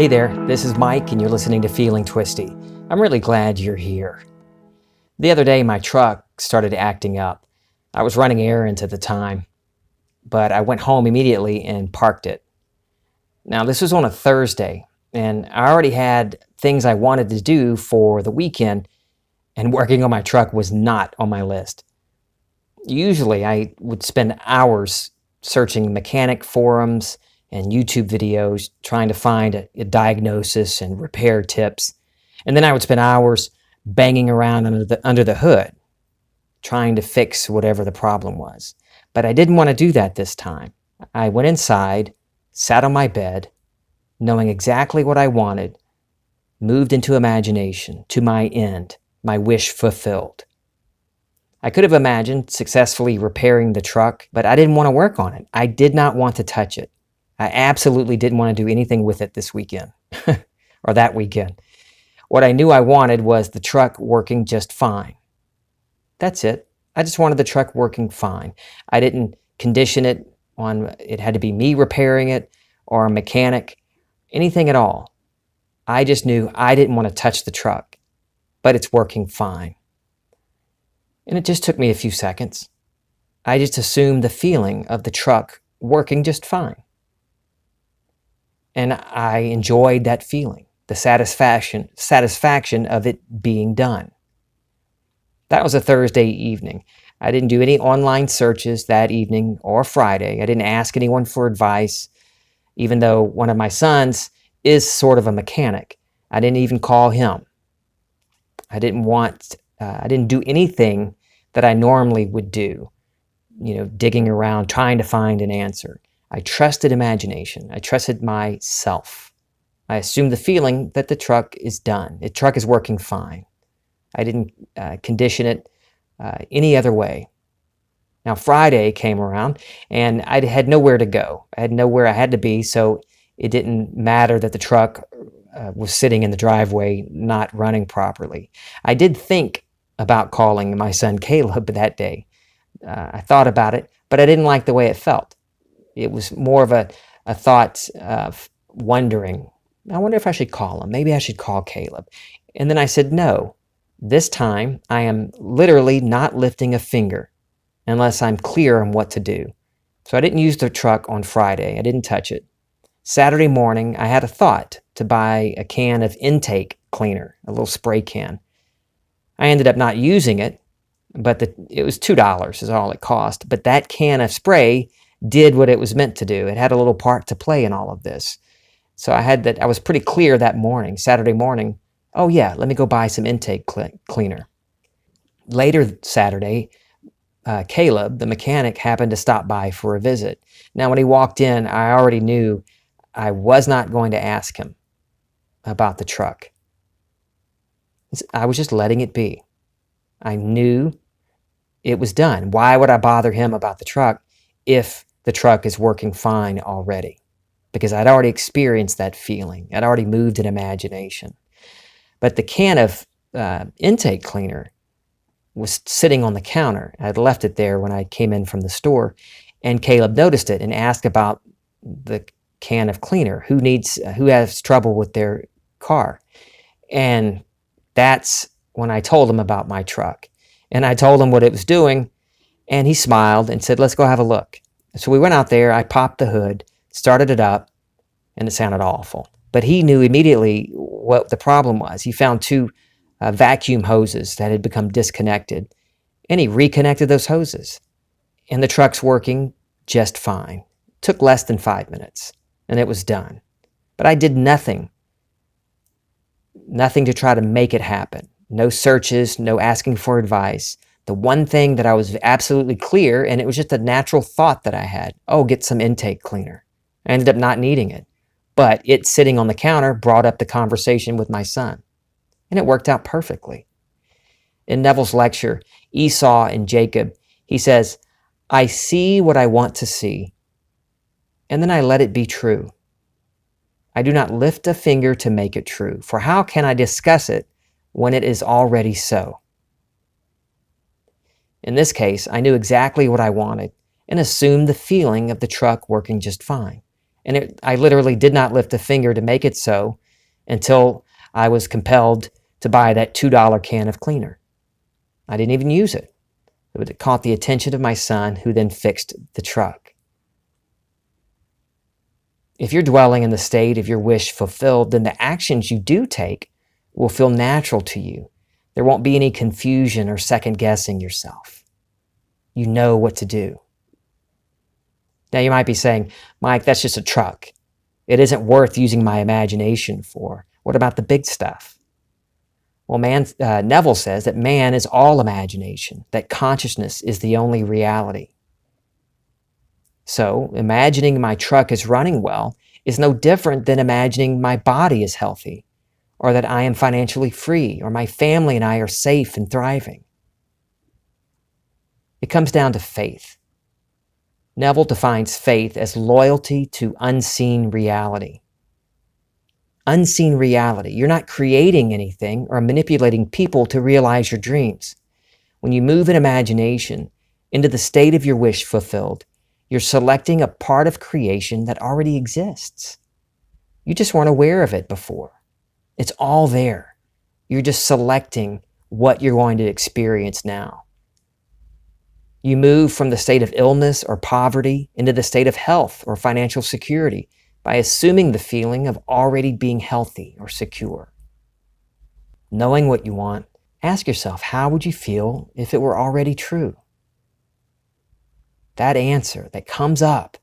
Hey there, this is Mike and you're listening to Feeling Twisty. I'm really glad you're here. The other day my truck started acting up. I was running errands at the time, but I went home immediately and parked it. Now this was on a Thursday and I already had things I wanted to do for the weekend, and working on my truck was not on my list. Usually I would spend hours searching mechanic forums and YouTube videos trying to find a diagnosis and repair tips. And then I would spend hours banging around under the hood trying to fix whatever the problem was. But I didn't want to do that this time. I went inside, sat on my bed, knowing exactly what I wanted, moved into imagination, to my end, my wish fulfilled. I could have imagined successfully repairing the truck, but I didn't want to work on it. I did not want to touch it. I absolutely didn't want to do anything with it this weekend, or that weekend. What I knew I wanted was the truck working just fine. That's it. I just wanted the truck working fine. I didn't condition it on it had to be me repairing it or a mechanic, anything at all. I just knew I didn't want to touch the truck, but it's working fine. And it just took me a few seconds. I just assumed the feeling of the truck working just fine. And I enjoyed that feeling, the satisfaction of it being done. That was a Thursday evening. I didn't do any online searches that evening or Friday. I didn't ask anyone for advice, even though one of my sons is sort of a mechanic. I didn't even call him. I didn't do anything that I normally would do, digging around, trying to find an answer. I trusted imagination. I trusted myself. I assumed the feeling that the truck is done. The truck is working fine. I didn't condition it any other way. Now Friday came around and I had nowhere to go. I had nowhere I had to be, so it didn't matter that the truck was sitting in the driveway not running properly. I did think about calling my son Caleb that day. I thought about it, but I didn't like the way it felt. It was more of a thought of wondering, I wonder if I should call him. Maybe I should call Caleb. And then I said, no, this time I am literally not lifting a finger unless I'm clear on what to do. So I didn't use the truck on Friday. I didn't touch it. Saturday morning, I had a thought to buy a can of intake cleaner, a little spray can. I ended up not using it, but it was $2 is all it cost. But that can of spray did what it was meant to do. It had a little part to play in all of this. So I was pretty clear that morning, Saturday morning, oh yeah, let me go buy some intake cleaner. Later Saturday, Caleb, the mechanic, happened to stop by for a visit. Now when he walked in, I already knew I was not going to ask him about the truck. I was just letting it be. I knew it was done. Why would I bother him about the truck if the truck is working fine already? Because I'd already experienced that feeling. I'd already moved in imagination. But the can of intake cleaner was sitting on the counter. I'd left it there when I came in from the store, and Caleb noticed it and asked about the can of cleaner. Who has trouble with their car? And that's when I told him about my truck. And I told him what it was doing, and he smiled and said, let's go have a look. So we went out there, I popped the hood, started it up, and it sounded awful. But he knew immediately what the problem was. He found two vacuum hoses that had become disconnected, and he reconnected those hoses. And the truck's working just fine. It took less than 5 minutes, and it was done. But I did nothing to try to make it happen. No searches, no asking for advice. The one thing that I was absolutely clear, and it was just a natural thought that I had, get some intake cleaner. I ended up not needing it. But it sitting on the counter brought up the conversation with my son. And it worked out perfectly. In Neville's lecture, Esau and Jacob, he says, I see what I want to see, and then I let it be true. I do not lift a finger to make it true, for how can I discuss it when it is already so? In this case, I knew exactly what I wanted and assumed the feeling of the truck working just fine. And I literally did not lift a finger to make it so until I was compelled to buy that $2 can of cleaner. I didn't even use it. It caught the attention of my son, who then fixed the truck. If you're dwelling in the state of your wish fulfilled, then the actions you do take will feel natural to you. There won't be any confusion or second guessing yourself. You know what to do. Now you might be saying, Mike, that's just a truck. It isn't worth using my imagination for. What about the big stuff? Well, Neville says that man is all imagination, that consciousness is the only reality. So imagining my truck is running well is no different than imagining my body is healthy, or that I am financially free, or my family and I are safe and thriving. It comes down to faith. Neville defines faith as loyalty to unseen reality. Unseen reality. You're not creating anything or manipulating people to realize your dreams. When you move in imagination into the state of your wish fulfilled, you're selecting a part of creation that already exists. You just weren't aware of it before. It's all there. You're just selecting what you're going to experience now. You move from the state of illness or poverty into the state of health or financial security by assuming the feeling of already being healthy or secure. Knowing what you want, ask yourself, how would you feel if it were already true? That answer that comes up,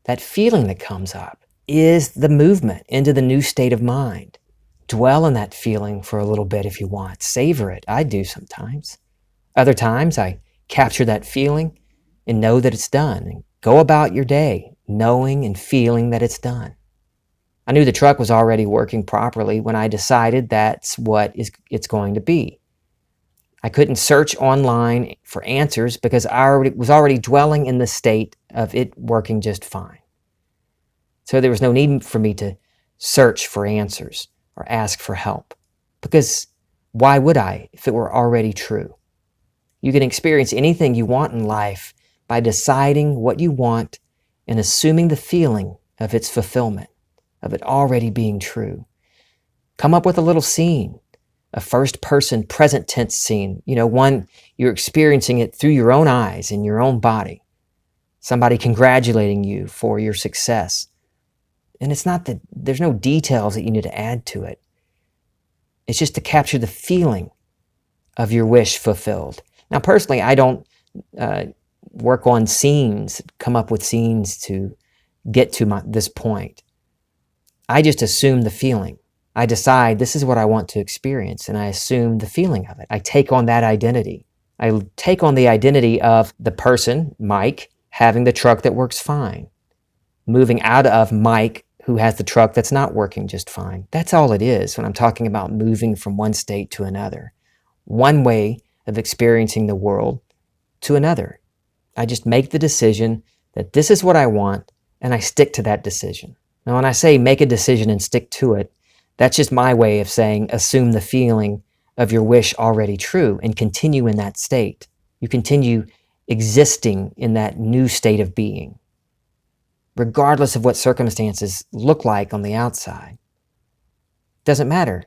that feeling that comes up, is the movement into the new state of mind. Dwell in that feeling for a little bit if you want. Savor it. I do sometimes. Other times I capture that feeling and know that it's done. And go about your day knowing and feeling that it's done. I knew the truck was already working properly when I decided that's what it's going to be. I couldn't search online for answers because I was already dwelling in the state of it working just fine. So there was no need for me to search for answers or ask for help, because why would I if it were already true? You can experience anything you want in life by deciding what you want and assuming the feeling of its fulfillment, of it already being true. Come up with a little scene. A first-person present tense scene, one you're experiencing it through your own eyes in your own body. Somebody congratulating you for your success. And it's not that there's no details that you need to add to it. It's just to capture the feeling of your wish fulfilled. Now, personally, I don't work on scenes, come up with scenes to get to this point. I just assume the feeling. I decide this is what I want to experience, and I assume the feeling of it. I take on that identity. I take on the identity of the person, Mike, having the truck that works fine, moving out of Mike, who has the truck that's not working just fine. That's all it is when I'm talking about moving from one state to another. One way of experiencing the world to another. I just make the decision that this is what I want, and I stick to that decision. Now, when I say make a decision and stick to it, that's just my way of saying assume the feeling of your wish already true and continue in that state. You continue existing in that new state of being, regardless of what circumstances look like on the outside. Doesn't matter.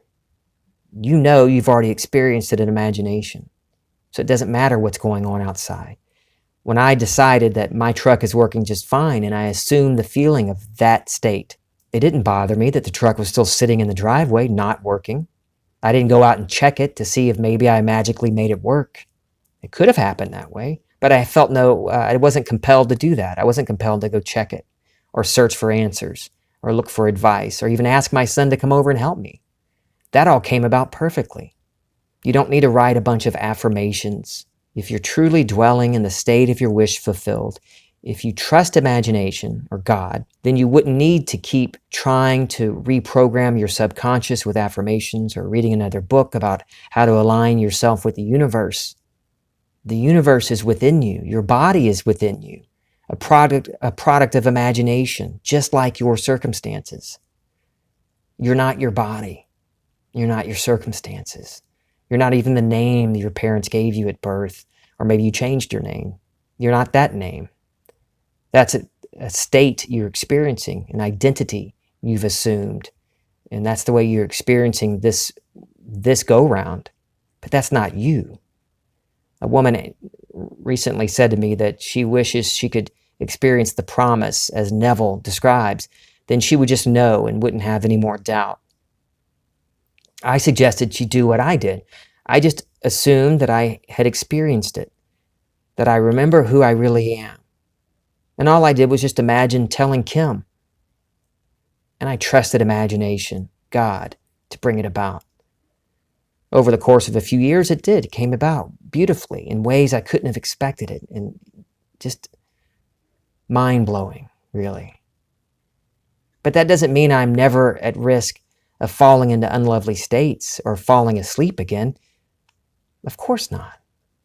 You know you've already experienced it in imagination. So it doesn't matter what's going on outside. When I decided that my truck is working just fine and I assumed the feeling of that state, it didn't bother me that the truck was still sitting in the driveway, not working. I didn't go out and check it to see if maybe I magically made it work. It could have happened that way, but I felt I wasn't compelled to do that. I wasn't compelled to go check it or search for answers or look for advice or even ask my son to come over and help me. That all came about perfectly. You don't need to write a bunch of affirmations. If you're truly dwelling in the state of your wish fulfilled, if you trust imagination or God, then you wouldn't need to keep trying to reprogram your subconscious with affirmations or reading another book about how to align yourself with the universe. The universe is within you. Your body is within you, a product of imagination, just like your circumstances. You're not your body. You're not your circumstances. You're not even the name that your parents gave you at birth, or maybe you changed your name. You're not that name. That's a state you're experiencing, an identity you've assumed, and that's the way you're experiencing this go-round. But that's not you. A woman recently said to me that she wishes she could experience the promise as Neville describes, then she would just know and wouldn't have any more doubt. I suggested she do what I did. I just assumed that I had experienced it, that I remember who I really am. And all I did was just imagine telling Kim. And I trusted imagination, God, to bring it about. Over the course of a few years, it did. It came about beautifully in ways I couldn't have expected it. And just mind-blowing, really. But that doesn't mean I'm never at risk of falling into unlovely states or falling asleep again. Of course not.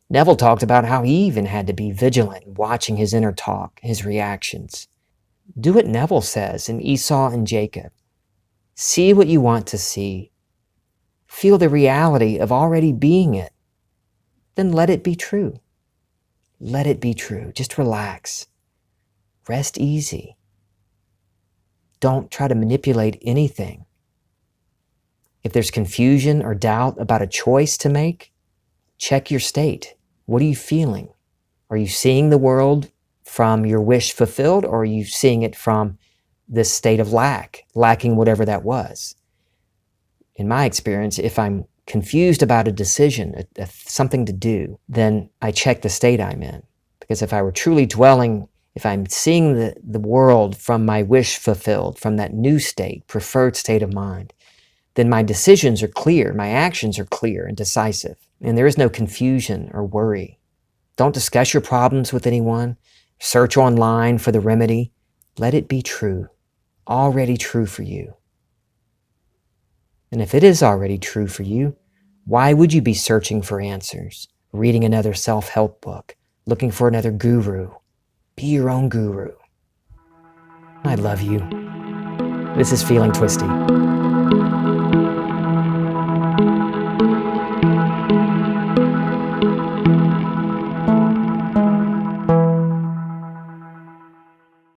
Neville talked about how he even had to be vigilant, watching his inner talk, his reactions. Do what Neville says in Esau and Jacob. See what you want to see. Feel the reality of already being it. Then let it be true. Let it be true. Just relax. Rest easy. Don't try to manipulate anything. If there's confusion or doubt about a choice to make, check your state. What are you feeling? Are you seeing the world from your wish fulfilled, or are you seeing it from this state of lacking whatever that was? In my experience, if I'm confused about a decision, something to do, then I check the state I'm in. Because if I were truly dwelling, if I'm seeing the world from my wish fulfilled, from that new state, preferred state of mind, then my decisions are clear, my actions are clear and decisive, and there is no confusion or worry. Don't discuss your problems with anyone. Search online for the remedy. Let it be true, already true for you. And if it is already true for you, why would you be searching for answers, reading another self-help book, looking for another guru? Be your own guru. I love you. This is Feeling Twisty.